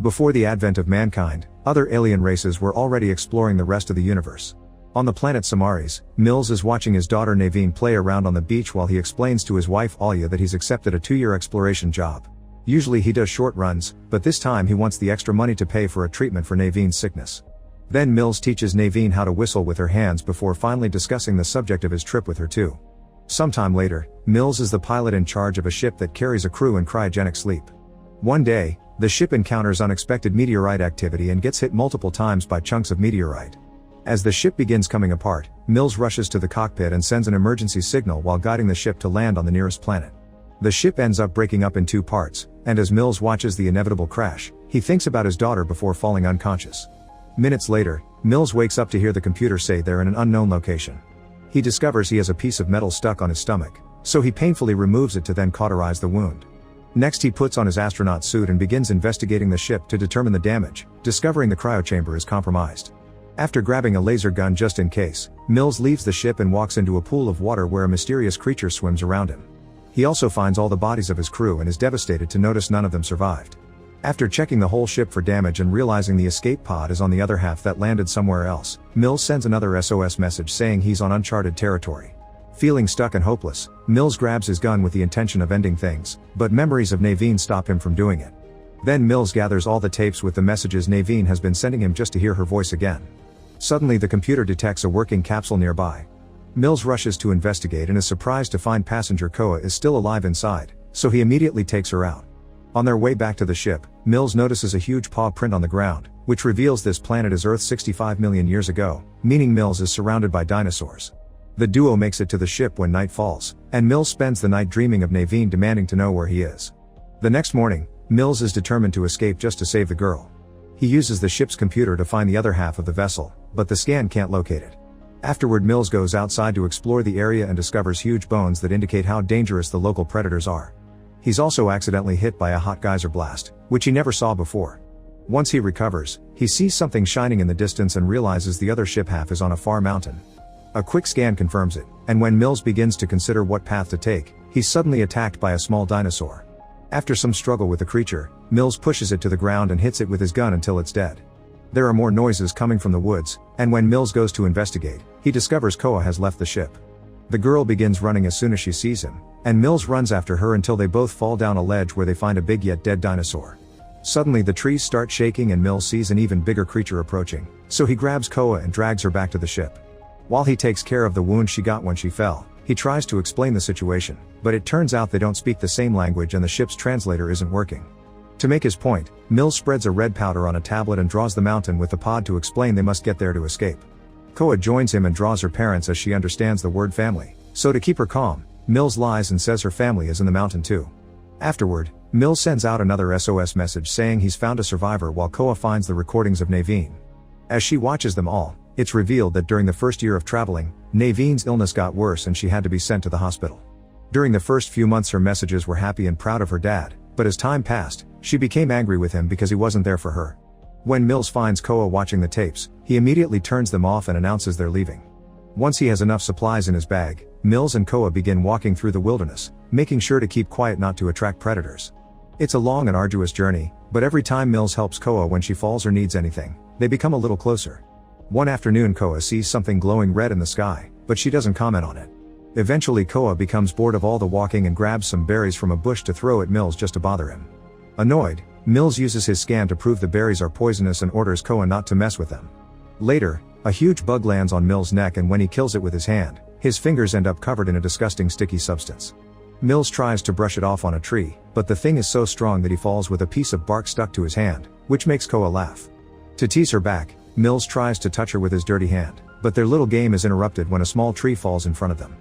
Before the advent of mankind, other alien races were already exploring the rest of the universe. On the planet Samaris, Mills is watching his daughter Naveen play around on the beach while he explains to his wife Alia that he's accepted a 2-year exploration job. Usually he does short runs, but this time he wants the extra money to pay for a treatment for Naveen's sickness. Then Mills teaches Naveen how to whistle with her hands before finally discussing the subject of his trip with her too. Sometime later, Mills is the pilot in charge of a ship that carries a crew in cryogenic sleep. One day, the ship encounters unexpected meteorite activity and gets hit multiple times by chunks of meteorite. As the ship begins coming apart, Mills rushes to the cockpit and sends an emergency signal while guiding the ship to land on the nearest planet. The ship ends up breaking up in 2 parts, and as Mills watches the inevitable crash, he thinks about his daughter before falling unconscious. Minutes later, Mills wakes up to hear the computer say they're in an unknown location. He discovers he has a piece of metal stuck on his stomach, so he painfully removes it to then cauterize the wound. Next he puts on his astronaut suit and begins investigating the ship to determine the damage, discovering the cryochamber is compromised. After grabbing a laser gun just in case, Mills leaves the ship and walks into a pool of water where a mysterious creature swims around him. He also finds all the bodies of his crew and is devastated to notice none of them survived. After checking the whole ship for damage and realizing the escape pod is on the other half that landed somewhere else, Mills sends another SOS message saying he's on uncharted territory. Feeling stuck and hopeless, Mills grabs his gun with the intention of ending things, but memories of Naveen stop him from doing it. Then Mills gathers all the tapes with the messages Naveen has been sending him just to hear her voice again. Suddenly the computer detects a working capsule nearby. Mills rushes to investigate and is surprised to find passenger Koa is still alive inside, so he immediately takes her out. On their way back to the ship, Mills notices a huge paw print on the ground, which reveals this planet is Earth 65 million years ago, meaning Mills is surrounded by dinosaurs. The duo makes it to the ship when night falls, and Mills spends the night dreaming of Naveen demanding to know where he is. The next morning, Mills is determined to escape just to save the girl. He uses the ship's computer to find the other half of the vessel, but the scan can't locate it. Afterward, Mills goes outside to explore the area and discovers huge bones that indicate how dangerous the local predators are. He's also accidentally hit by a hot geyser blast, which he never saw before. Once he recovers, he sees something shining in the distance and realizes the other ship half is on a far mountain. A quick scan confirms it, and when Mills begins to consider what path to take, he's suddenly attacked by a small dinosaur. After some struggle with the creature, Mills pushes it to the ground and hits it with his gun until it's dead. There are more noises coming from the woods, and when Mills goes to investigate, he discovers Koa has left the ship. The girl begins running as soon as she sees him, and Mills runs after her until they both fall down a ledge where they find a big yet dead dinosaur. Suddenly the trees start shaking and Mills sees an even bigger creature approaching, so he grabs Koa and drags her back to the ship. While he takes care of the wound she got when she fell, he tries to explain the situation, but it turns out they don't speak the same language and the ship's translator isn't working. To make his point, Mills spreads a red powder on a tablet and draws the mountain with the pod to explain they must get there to escape. Koa joins him and draws her parents as she understands the word family, so to keep her calm, Mills lies and says her family is in the mountain too. Afterward, Mills sends out another SOS message saying he's found a survivor while Koa finds the recordings of Naveen. As she watches them all, it's revealed that during the first year of traveling, Naveen's illness got worse and she had to be sent to the hospital. During the first few months her messages were happy and proud of her dad, but as time passed, she became angry with him because he wasn't there for her. When Mills finds Koa watching the tapes, he immediately turns them off and announces they're leaving. Once he has enough supplies in his bag, Mills and Koa begin walking through the wilderness, making sure to keep quiet not to attract predators. It's a long and arduous journey, but every time Mills helps Koa when she falls or needs anything, they become a little closer. One afternoon Koa sees something glowing red in the sky, but she doesn't comment on it. Eventually Koa becomes bored of all the walking and grabs some berries from a bush to throw at Mills just to bother him. Annoyed, Mills uses his scan to prove the berries are poisonous and orders Koa not to mess with them. Later, a huge bug lands on Mills' neck and when he kills it with his hand, his fingers end up covered in a disgusting sticky substance. Mills tries to brush it off on a tree, but the thing is so strong that he falls with a piece of bark stuck to his hand, which makes Koa laugh. To tease her back, Mills tries to touch her with his dirty hand, but their little game is interrupted when a small tree falls in front of them.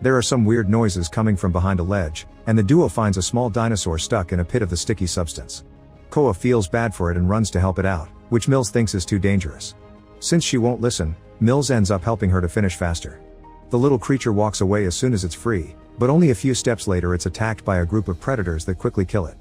There are some weird noises coming from behind a ledge, and the duo finds a small dinosaur stuck in a pit of the sticky substance. Koa feels bad for it and runs to help it out, which Mills thinks is too dangerous. Since she won't listen, Mills ends up helping her to finish faster. The little creature walks away as soon as it's free, but only a few steps later it's attacked by a group of predators that quickly kill it.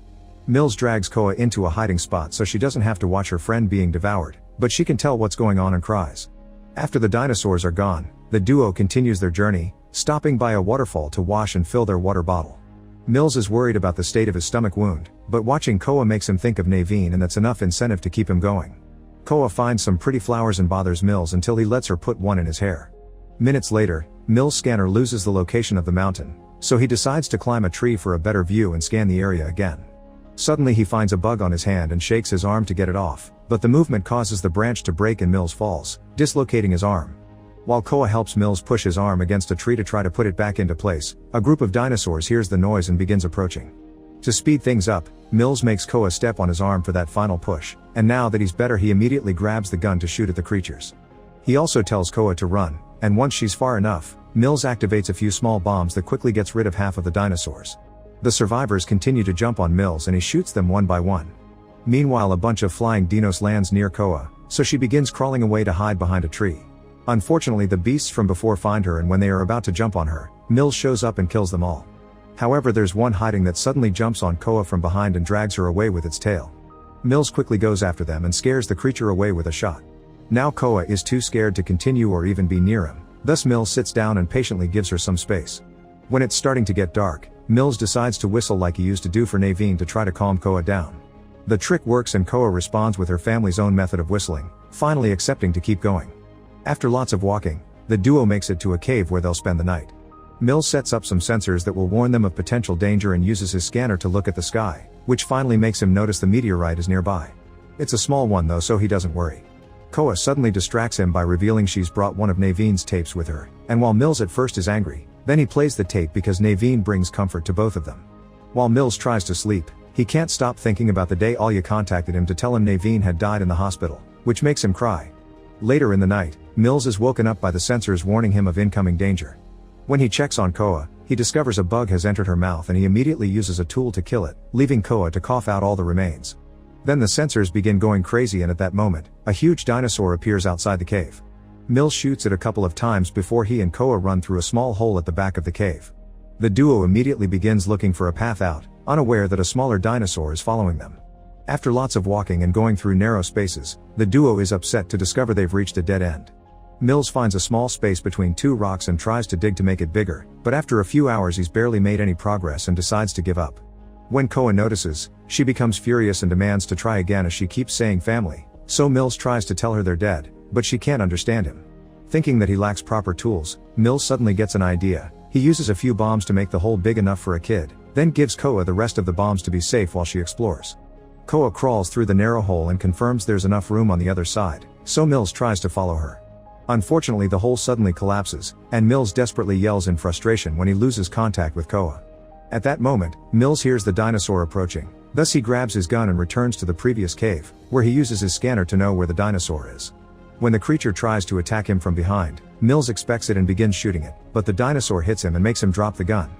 Mills drags Koa into a hiding spot so she doesn't have to watch her friend being devoured, but she can tell what's going on and cries. After the dinosaurs are gone, the duo continues their journey, stopping by a waterfall to wash and fill their water bottle. Mills is worried about the state of his stomach wound, but watching Koa makes him think of Naveen, and that's enough incentive to keep him going. Koa finds some pretty flowers and bothers Mills until he lets her put one in his hair. Minutes later, Mills' scanner loses the location of the mountain, so he decides to climb a tree for a better view and scan the area again. Suddenly he finds a bug on his hand and shakes his arm to get it off, but the movement causes the branch to break and Mills falls, dislocating his arm. While Koa helps Mills push his arm against a tree to try to put it back into place, a group of dinosaurs hears the noise and begins approaching. To speed things up, Mills makes Koa step on his arm for that final push, and now that he's better he immediately grabs the gun to shoot at the creatures. He also tells Koa to run, and once she's far enough, Mills activates a few small bombs that quickly gets rid of half of the dinosaurs. The survivors continue to jump on Mills and he shoots them one by one. Meanwhile, a bunch of flying dinos lands near Koa, so she begins crawling away to hide behind a tree. Unfortunately, the beasts from before find her, and when they are about to jump on her, Mills shows up and kills them all. However, there's one hiding that suddenly jumps on Koa from behind and drags her away with its tail. Mills quickly goes after them and scares the creature away with a shot. Now Koa is too scared to continue or even be near him, thus Mills sits down and patiently gives her some space. When it's starting to get dark, Mills decides to whistle like he used to do for Naveen to try to calm Koa down. The trick works and Koa responds with her family's own method of whistling, finally accepting to keep going. After lots of walking, the duo makes it to a cave where they'll spend the night. Mills sets up some sensors that will warn them of potential danger and uses his scanner to look at the sky, which finally makes him notice the meteorite is nearby. It's a small one though, so he doesn't worry. Koa suddenly distracts him by revealing she's brought one of Naveen's tapes with her, and while Mills at first is angry, then he plays the tape because Naveen brings comfort to both of them. While Mills tries to sleep, he can't stop thinking about the day Alya contacted him to tell him Naveen had died in the hospital, which makes him cry. Later in the night, Mills is woken up by the sensors warning him of incoming danger. When he checks on Koa, he discovers a bug has entered her mouth and he immediately uses a tool to kill it, leaving Koa to cough out all the remains. Then the sensors begin going crazy, and at that moment, a huge dinosaur appears outside the cave. Mills shoots it a couple of times before he and Koa run through a small hole at the back of the cave. The duo immediately begins looking for a path out, unaware that a smaller dinosaur is following them. After lots of walking and going through narrow spaces, the duo is upset to discover they've reached a dead end. Mills finds a small space between two rocks and tries to dig to make it bigger, but after a few hours he's barely made any progress and decides to give up. When Koa notices, she becomes furious and demands to try again as she keeps saying family, so Mills tries to tell her they're dead, but she can't understand him. Thinking that he lacks proper tools, Mills suddenly gets an idea. He uses a few bombs to make the hole big enough for a kid, then gives Koa the rest of the bombs to be safe while she explores. Koa crawls through the narrow hole and confirms there's enough room on the other side, so Mills tries to follow her. Unfortunately, the hole suddenly collapses, and Mills desperately yells in frustration when he loses contact with Koa. At that moment, Mills hears the dinosaur approaching, thus he grabs his gun and returns to the previous cave, where he uses his scanner to know where the dinosaur is. When the creature tries to attack him from behind, Mills expects it and begins shooting it, but the dinosaur hits him and makes him drop the gun.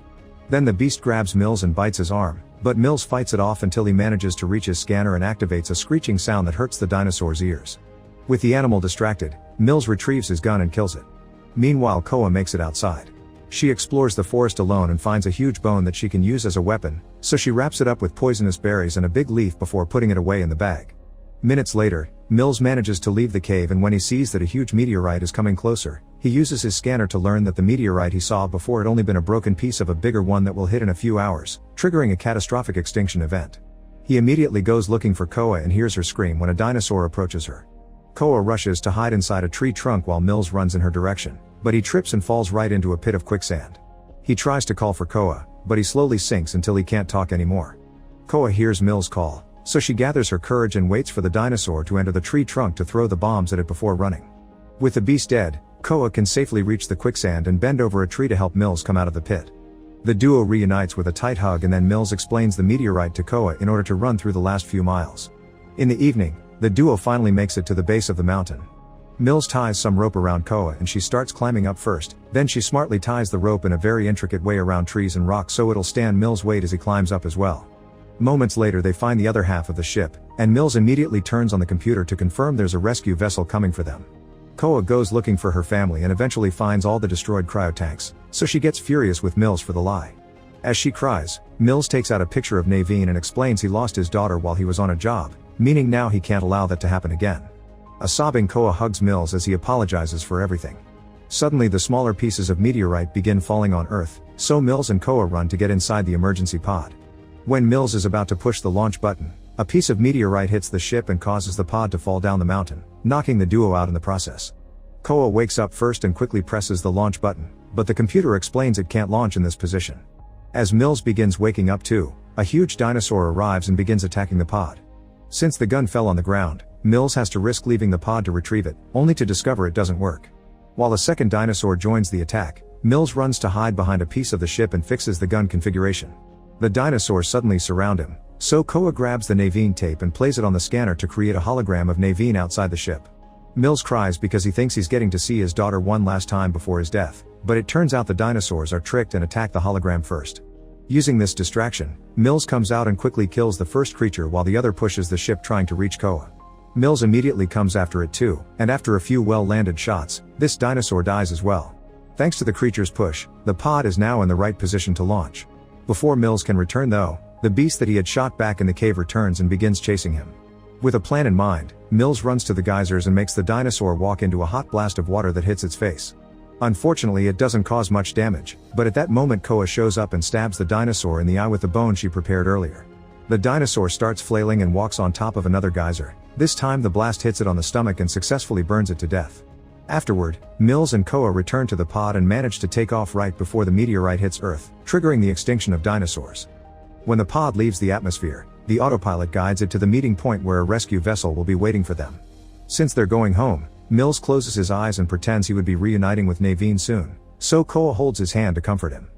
Then the beast grabs Mills and bites his arm, but Mills fights it off until he manages to reach his scanner and activates a screeching sound that hurts the dinosaur's ears. With the animal distracted, Mills retrieves his gun and kills it. Meanwhile, Koa makes it outside. She explores the forest alone and finds a huge bone that she can use as a weapon, so she wraps it up with poisonous berries and a big leaf before putting it away in the bag. Minutes later, Mills manages to leave the cave, and when he sees that a huge meteorite is coming closer, he uses his scanner to learn that the meteorite he saw before had only been a broken piece of a bigger one that will hit in a few hours, triggering a catastrophic extinction event. He immediately goes looking for Koa and hears her scream when a dinosaur approaches her. Koa rushes to hide inside a tree trunk while Mills runs in her direction, but he trips and falls right into a pit of quicksand. He tries to call for Koa, but he slowly sinks until he can't talk anymore. Koa hears Mills' call, so she gathers her courage and waits for the dinosaur to enter the tree trunk to throw the bombs at it before running. With the beast dead, Koa can safely reach the quicksand and bend over a tree to help Mills come out of the pit. The duo reunites with a tight hug, and then Mills explains the meteorite to Koa in order to run through the last few miles. In the evening, the duo finally makes it to the base of the mountain. Mills ties some rope around Koa and she starts climbing up first, then she smartly ties the rope in a very intricate way around trees and rocks so it'll stand Mills' weight as he climbs up as well. Moments later they find the other half of the ship, and Mills immediately turns on the computer to confirm there's a rescue vessel coming for them. Koa goes looking for her family and eventually finds all the destroyed cryotanks, so she gets furious with Mills for the lie. As she cries, Mills takes out a picture of Naveen and explains he lost his daughter while he was on a job, meaning now he can't allow that to happen again. A sobbing Koa hugs Mills as he apologizes for everything. Suddenly the smaller pieces of meteorite begin falling on Earth, so Mills and Koa run to get inside the emergency pod. When Mills is about to push the launch button, a piece of meteorite hits the ship and causes the pod to fall down the mountain, knocking the duo out in the process. Koa wakes up first and quickly presses the launch button, but the computer explains it can't launch in this position. As Mills begins waking up too, a huge dinosaur arrives and begins attacking the pod. Since the gun fell on the ground, Mills has to risk leaving the pod to retrieve it, only to discover it doesn't work. While a second dinosaur joins the attack, Mills runs to hide behind a piece of the ship and fixes the gun configuration. The dinosaurs suddenly surround him, so Koa grabs the Naveen tape and plays it on the scanner to create a hologram of Naveen outside the ship. Mills cries because he thinks he's getting to see his daughter one last time before his death, but it turns out the dinosaurs are tricked and attack the hologram first. Using this distraction, Mills comes out and quickly kills the first creature while the other pushes the ship trying to reach Koa. Mills immediately comes after it too, and after a few well-landed shots, this dinosaur dies as well. Thanks to the creature's push, the pod is now in the right position to launch. Before Mills can return though, the beast that he had shot back in the cave returns and begins chasing him. With a plan in mind, Mills runs to the geysers and makes the dinosaur walk into a hot blast of water that hits its face. Unfortunately, it doesn't cause much damage, but at that moment Koa shows up and stabs the dinosaur in the eye with the bone she prepared earlier. The dinosaur starts flailing and walks on top of another geyser. This time the blast hits it on the stomach and successfully burns it to death. Afterward, Mills and Koa return to the pod and manage to take off right before the meteorite hits Earth, triggering the extinction of dinosaurs. When the pod leaves the atmosphere, the autopilot guides it to the meeting point where a rescue vessel will be waiting for them. Since they're going home, Mills closes his eyes and pretends he would be reuniting with Naveen soon, so Koa holds his hand to comfort him.